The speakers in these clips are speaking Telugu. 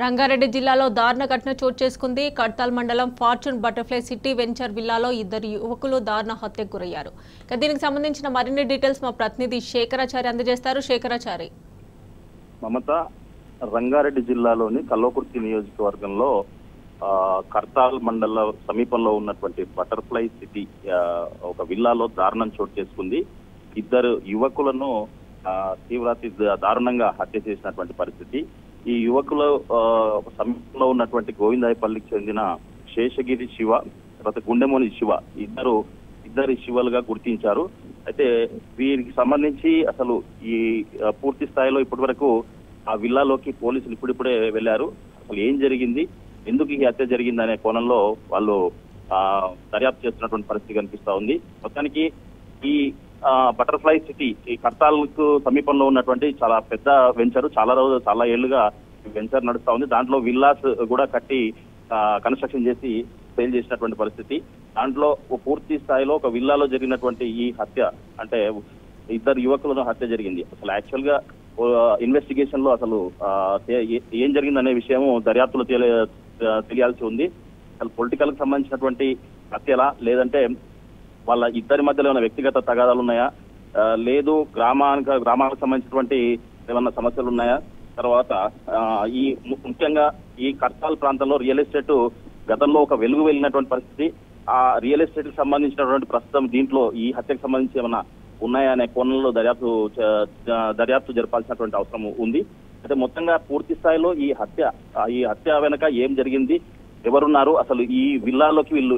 రంగారెడ్డి జిల్లాలో దారుణ ఘటన చోటు చేసుకుంది. కడ్తాల్ మండలం ఫార్చ్యూన్ బటర్ఫ్లై సిటీ వెంచర్ విల్లాలో ఇద్దరు యువకులు దారుణ హత్యకు గురయ్యారు. దీనికి సంబంధించిన మరిన్ని డీటెయిల్స్ మా ప్రతినిధి శేఖరాచారి అందజేస్తారు. శేఖరాచారి. మమత, రంగారెడ్డి జిల్లాలోని కల్వకుర్తి నియోజకవర్గంలో కర్తాల్ మండల సమీపంలో ఉన్నటువంటి బటర్ఫ్లై సిటీ ఒక విల్లాలో దారుణం చోటు చేసుకుంది. ఇద్దరు యువకులను తీవ్రాతి దారుణంగా హత్య చేసినటువంటి పరిస్థితి. ఈ యువకుల సమీపంలో ఉన్నటువంటి గోవిందాయపల్లికి చెందిన శేషగిరి శివ, తర్వాత గుండెమోని శివ, ఇద్దరి శివలుగా గుర్తించారు. అయితే వీరికి సంబంధించి అసలు ఈ పూర్తి స్థాయిలో ఇప్పటి వరకు ఆ విల్లాలోకి పోలీసులు ఇప్పుడిప్పుడే వెళ్లారు. అసలు ఏం జరిగింది, ఎందుకు ఈ హత్య జరిగింది అనే కోణంలో వాళ్ళు దర్యాప్తు చేస్తున్నటువంటి పరిస్థితి కనిపిస్తా ఉంది. మొత్తానికి ఈ బటర్ఫ్లై సిటీ ఈ కర్తాల్కు సమీపంలో ఉన్నటువంటి చాలా పెద్ద వెంచర్, చాలా ఏళ్లుగా వెంచర్ నడుస్తా ఉంది. దాంట్లో విల్లాస్ కూడా కట్టి కన్స్ట్రక్షన్ చేసి సేల్ చేసినటువంటి పరిస్థితి. దాంట్లో పూర్తి స్థాయిలో ఒక విల్లాలో జరిగినటువంటి ఈ హత్య, అంటే ఇద్దరు యువకులను హత్య జరిగింది. అసలు యాక్చువల్ గా ఇన్వెస్టిగేషన్ లో అసలు ఏం జరిగిందనే విషయము దర్యాప్తులో తెలియాల్సి ఉంది. అసలు పొలిటికల్ కి సంబంధించినటువంటి హత్యలా, లేదంటే వాళ్ళ ఇద్దరి మధ్యలో ఏమైనా వ్యక్తిగత తగాదాలు ఉన్నాయా, లేదు గ్రామాలకు సంబంధించినటువంటి ఏమన్నా సమస్యలు ఉన్నాయా, తర్వాత ఈ ముఖ్యంగా ఈ కర్తాల్ ప్రాంతంలో రియల్ ఎస్టేట్ గతంలో ఒక వెలుగు వెళ్ళినటువంటి పరిస్థితి. ఆ రియల్ ఎస్టేట్ కి సంబంధించినటువంటి ప్రస్తుతం దీంట్లో ఈ హత్యకు సంబంధించి ఏమన్నా ఉన్నాయా అనే కోణంలో దర్యాప్తు జరపాల్సినటువంటి అవసరం ఉంది. అయితే మొత్తంగా పూర్తి స్థాయిలో ఈ హత్య వెనక ఏం జరిగింది, ఎవరున్నారు, అసలు ఈ విల్లాలోకి వీళ్ళు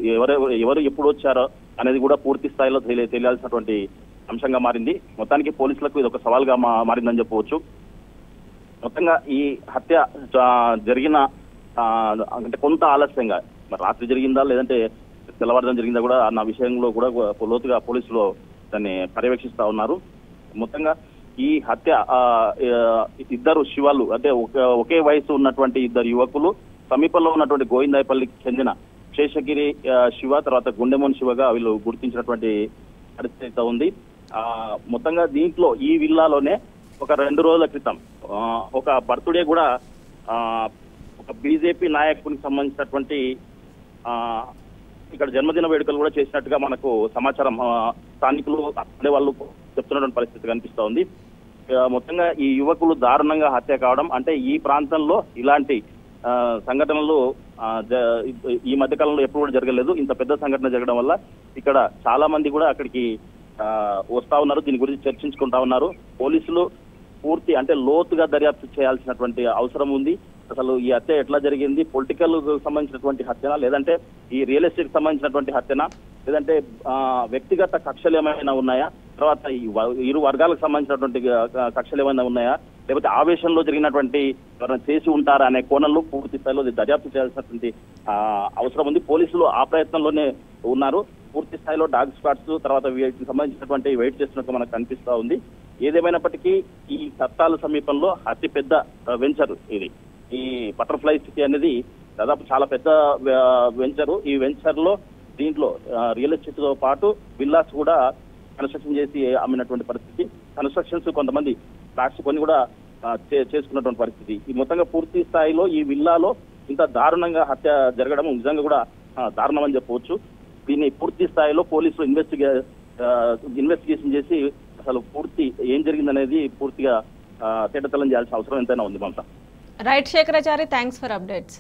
ఎవరు ఎప్పుడు వచ్చారో అనేది కూడా పూర్తి స్థాయిలో తెలియాల్సినటువంటి అంశంగా మారింది. మొత్తానికి పోలీసులకు ఇది ఒక సవాల్గా మారిందని చెప్పవచ్చు. మొత్తంగా ఈ హత్య జరిగిన అంటే కొంత ఆలస్యంగా, మరి రాత్రి జరిగిందా లేదంటే తెల్లవారుజామున జరిగిందా కూడా అన్న విషయంలో కూడా లోతుగా పోలీసులు దాన్ని పర్యవేక్షిస్తా ఉన్నారు. మొత్తంగా ఈ హత్య ఇద్దరు శివాలు, అంటే ఒకే వయసు ఉన్నటువంటి ఇద్దరు యువకులు సమీపంలో ఉన్నటువంటి గోవిందాయపల్లికి చెందిన శేషగిరి శివ, తర్వాత గుండెమోని శివగా వీళ్ళు గుర్తించినటువంటి పరిస్థితి ఉంది. మొత్తంగా దీంట్లో ఈ విల్లాలోనే ఒక 2 రోజుల క్రితం ఒక బర్త్డే కూడా ఒక బీజేపీ నాయకునికి సంబంధించినటువంటి ఇక్కడ జన్మదిన వేడుకలు కూడా చేసినట్టుగా మనకు సమాచారం స్థానికులు అక్కడే వాళ్ళు చెప్తున్నటువంటి పరిస్థితి కనిపిస్తా ఉంది. మొత్తంగా ఈ యువకులు దారుణంగా హత్య కావడం, అంటే ఈ ప్రాంతంలో ఇలాంటి సంఘటనలు ఈ మధ్యకాలంలో ఎప్పుడు కూడా జరగలేదు. ఇంత పెద్ద సంఘటన జరగడం వల్ల ఇక్కడ చాలా మంది కూడా అక్కడికి వస్తా ఉన్నారు, దీని గురించి చర్చించుకుంటా ఉన్నారు. పోలీసులు పూర్తి అంటే లోతుగా దర్యాప్తు చేయాల్సినటువంటి అవసరం ఉంది. అసలు ఈ హత్య ఎట్లా జరిగింది, పొలిటికల్ సంబంధించినటువంటి హత్యనా, లేదంటే ఈ రియల్ ఎస్టేట్ సంబంధించినటువంటి హత్యనా, లేదంటే వ్యక్తిగత కక్షలు ఏమైనా ఉన్నాయా, తర్వాత ఇరు వర్గాలకు సంబంధించినటువంటి కక్షలు ఏమైనా ఉన్నాయా, లేకపోతే ఆవేశంలో జరిగినటువంటి ఎవరైనా చేసి ఉంటారా అనే కోణంలో పూర్తి స్థాయిలో దర్యాప్తు చేయాల్సినటువంటి అవసరం ఉంది. పోలీసులు ఆ ప్రయత్నంలోనే ఉన్నారు. పూర్తి స్థాయిలో డాగ్ స్క్వాడ్స్ తర్వాత వీటికి సంబంధించినటువంటి వెయిట్ చేస్తున్నట్టు మనకు కనిపిస్తా ఉంది. ఏదేమైనప్పటికీ ఈ కర్తాల్ సమీపంలో అతి పెద్ద వెంచర్ ఇది. ఈ బటర్ఫ్లై సిటీ అనేది దాదాపు చాలా పెద్ద వెంచరు. ఈ వెంచర్ లో దీంట్లో రియల్ ఎస్టేట్ తో పాటు విల్లాస్ కూడా కన్స్ట్రక్షన్ చేసి అమ్మినటువంటి పరిస్థితి. కన్స్ట్రక్షన్స్ కొంతమంది ఫ్లాట్స్ కొన్ని కూడా చేసుకున్నటువంటి పరిస్థితి. ఈ మొత్తంగా పూర్తి స్థాయిలో ఈ విల్లాలో ఇంత దారుణంగా హత్య జరగడం నిజంగా కూడా దారుణం అని చెప్పవచ్చు. దీన్ని పూర్తి స్థాయిలో పోలీసులు ఇన్వెస్టిగేషన్ చేసి అసలు పూర్తి ఏం జరిగిందనేది పూర్తిగా తేటతెల్లం చేయాల్సిన అవసరం ఎంతైనా ఉంది. Mamata. Right Shekharachari, thanks for updates.